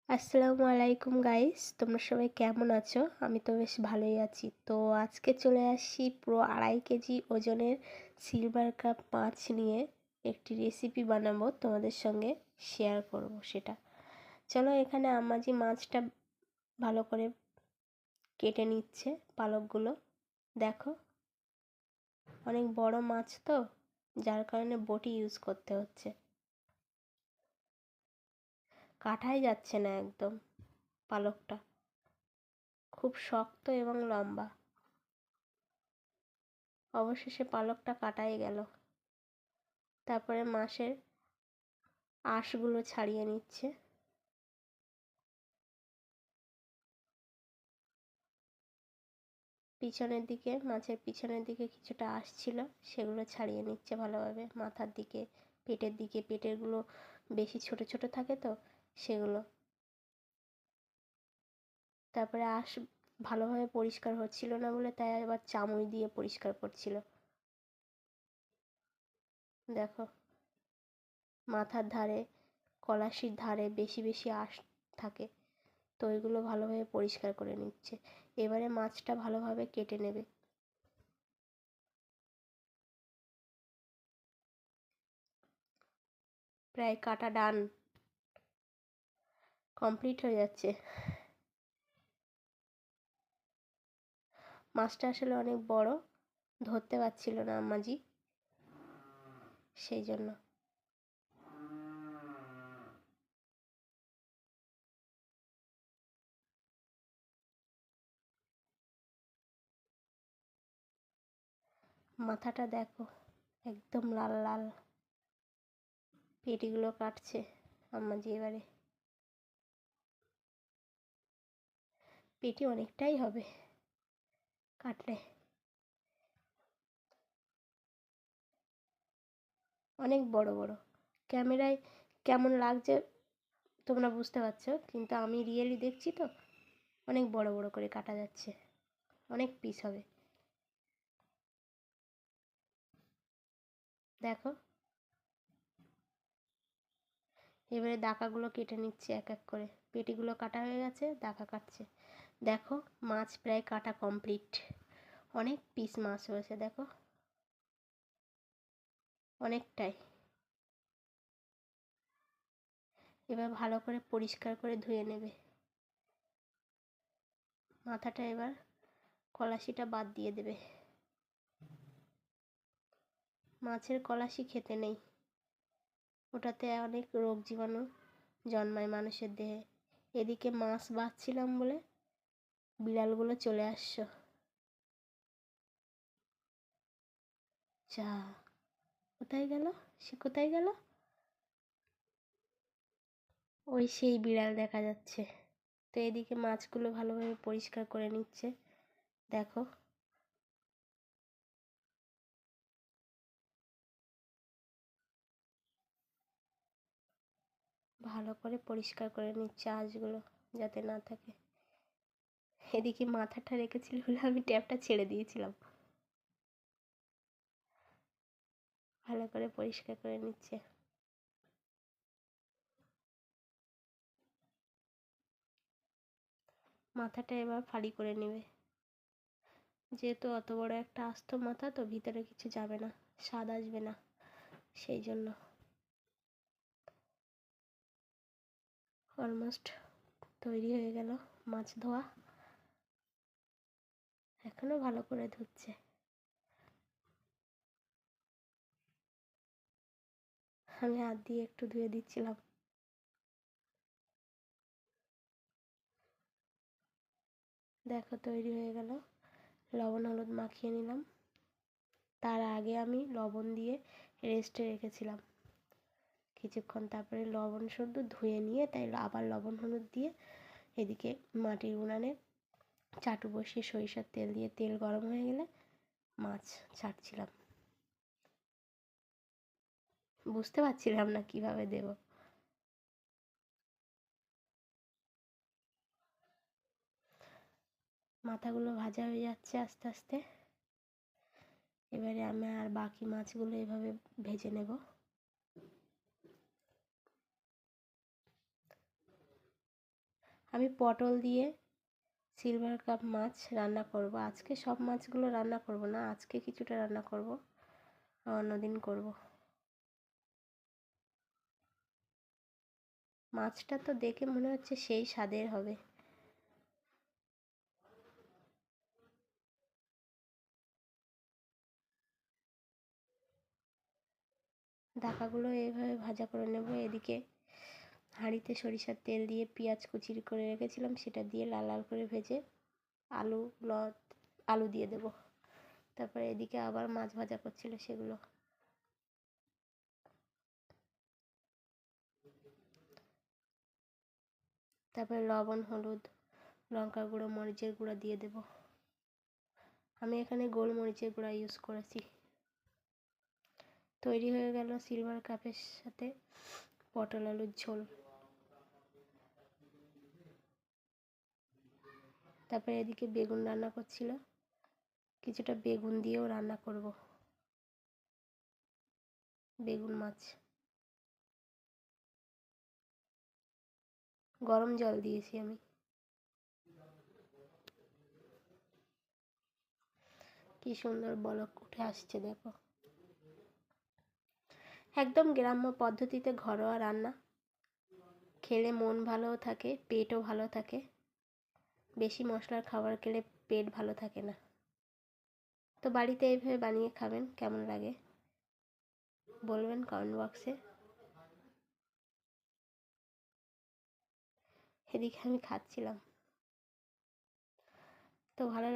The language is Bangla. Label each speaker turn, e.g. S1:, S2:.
S1: আসসালামু আলাইকুম গাইস, তোমরা সবাই কেমন আছো? আমি তো বেশ ভালোই আছি। তো আজকে চলে আসছি পুরো 2.5 কেজি ওজনের সিলভার কাপ মাছ নিয়ে একটি রেসিপি বানাবো, তোমাদের সঙ্গে শেয়ার করব সেটা। চলো, এখানে আম্মাজি মাছটা ভালো করে কেটে নিচ্ছে পালকগুলো। দেখো, অনেক বড় মাছ তো, যার কারণে বটি ইউজ করতে হচ্ছে। কাটাই যাচ্ছে না একদম পালকটা, খুব শক্ত এবং লম্বা। অবশেষে পালকটা কাটাই গেল। তারপরে মাছের আঁশগুলো ছাড়িয়ে নিচ্ছে। পিছনের দিকে, মাছের পিছনের দিকে কিছুটা আঁশ ছিল, সেগুলো ছাড়িয়ে নিচ্ছে ভালোভাবে। মাথার দিকে, পেটের দিকে, পেটেরগুলো বেশি ছোট ছোট থাকে তো সেগুলো। তারপরে আঁশ ভালোভাবে পরিষ্কার হচ্ছিল না বলে তাই আবার চামচ দিয়ে পরিষ্কার করছিল। দেখো, মাথার ধারে, কলাশির ধারে বেশি বেশি আঁশ থাকে, তো ওইগুলো ভালোভাবে পরিষ্কার করে নিচ্ছে। এবারে মাছটা ভালোভাবে কেটে নেবে। প্রায় কাটা ডান, কমপ্লিট হয়ে যাচ্ছে। মাছটা আসলে অনেক বড়, ধরতে পারছিল না আম্মাজি, সেই জন্য। মাথাটা দেখো, একদম লাল লাল। পেটিগুলো কাটছে আম্মাজি এবারে। পেটি অনেকটাই হবে কাটলে, অনেক বড় বড়। ক্যামেরায় কেমন লাগছে তোমরা বুঝতে পারছো, কিন্তু আমি রিয়েলি দেখছি তো, অনেক বড় বড় করে কাটা যাচ্ছে, অনেক পিস হবে। দেখো, এবারে দাকাগুলো কেটে নিচ্ছে এক এক করে। পেটিগুলো কাটা হয়ে গেছে, দাকা কাটছে। দেখো, মাছ প্রায় কাটা কমপ্লিট। অনেক পিস মাছ হয়েছে দেখো, অনেকটাই। এবার ভালো করে পরিষ্কার করে ধুয়ে নেবে। মাথাটা এবার কলাশিটা বাদ দিয়ে দেবে। মাছের কলাশি খেতে নেই, ওটাতে অনেক রোগ জীবাণু জন্মায় মানুষের দেহে। এদিকে মাছ বাছছিলাম বলে বিড়ালগুলো চলে আসছো। যা, কোথায় গেল, সে কোথায় গেল? ওই সেই বিড়াল দেখা যাচ্ছে। তো এদিকে মাছগুলো ভালোভাবে পরিষ্কার করে নিচ্ছে। দেখো, ভালো করে পরিষ্কার করে নিচ্ছে আঁশগুলো যাতে না থাকে। এদিকে মাথাটা রেখেছিল বলে আমি ট্যাপটা ছেড়ে দিয়েছিলাম। ভালো করে পরিষ্কার করে নিচ্ছে। মাথাটা এবার ফালি করে নেবে। যেহেতু অত বড় একটা আস্ত মাথা, তো ভিতরে কিছু যাবে না, স্বাদ আসবে না, সেই জন্য। অলমোস্ট তৈরি হয়ে গেল মাছ ধোয়া। এখনো ভালো করে ধুচ্ছে। আমি হাত দিয়ে একটু ধুয়ে দিচ্ছিলাম। দেখো, তৈরি হয়ে গেল। লবণ হলুদ মাখিয়ে নিলাম। তার আগে আমি লবণ দিয়ে রেস্টে রেখেছিলাম কিছুক্ষণ। তারপরে লবণ শুদ্ধ ধুয়ে নিয়ে তাই আবার লবণ হলুদ দিয়ে এদিকে মাটির উনানে চাটু বসিয়ে সরিষার তেল দিয়ে, তেল গরম হয়ে গেলে মাছ ছাড়ছিলাম। বুঝতে পারছিলাম না কিভাবে দেব। মাথাগুলো ভাজা হয়ে যাচ্ছে আস্তে আস্তে। এবারে আমি আর বাকি মাছগুলো এভাবে ভেজে নেব। আমি পটল দিয়ে সিলভার কাপ মাছ রান্না করব। আজকে সব মাছগুলো রান্না করব না, আজকে কিছুটা রান্না করব, অন্যদিন করব। মাছটা তো দেখে মনে হচ্ছে সেই স্বাদের হবে। ঢাকাগুলো এইভাবে ভাজা করে নেব। এদিকে হাঁড়িতে সরিষার তেল দিয়ে পেঁয়াজ কুচি করে রেখেছিলাম, সেটা দিয়ে লাল লাল করে ভেজে আলু আলু দিয়ে দেব। তারপরে এদিকে আবার মাছ ভাজা করছিল সেগুলো। তারপরে লবণ, হলুদ, লঙ্কার গুঁড়ো, মরিচের গুঁড়ো দিয়ে দেব। আমি এখানে গোলমরিচের গুঁড়া ইউজ করেছি। তৈরি হয়ে গেল সিলভার কাপের সাথে পটল আলুর ঝোল। তারপরে এদিকে বেগুন রান্না করছিল, কিছুটা বেগুন দিয়েও রান্না করব, বেগুন মাছ। গরম জল দিয়েছি আমি। কি সুন্দর বলক উঠে আসছে দেখো। একদম গ্রাম্য পদ্ধতিতে ঘরোয়া রান্না, খেলে মন ভালোও থাকে, পেটও ভালো থাকে। বেশি মশলার খাবার খেলে পেট ভালো থাকে না। তো বাড়িতে এইভাবে বানিয়ে খাবেন, কেমন লাগে বলবেন কমেন্ট বক্সে। এদিকে আমি খাচ্ছিলাম, তো ভালো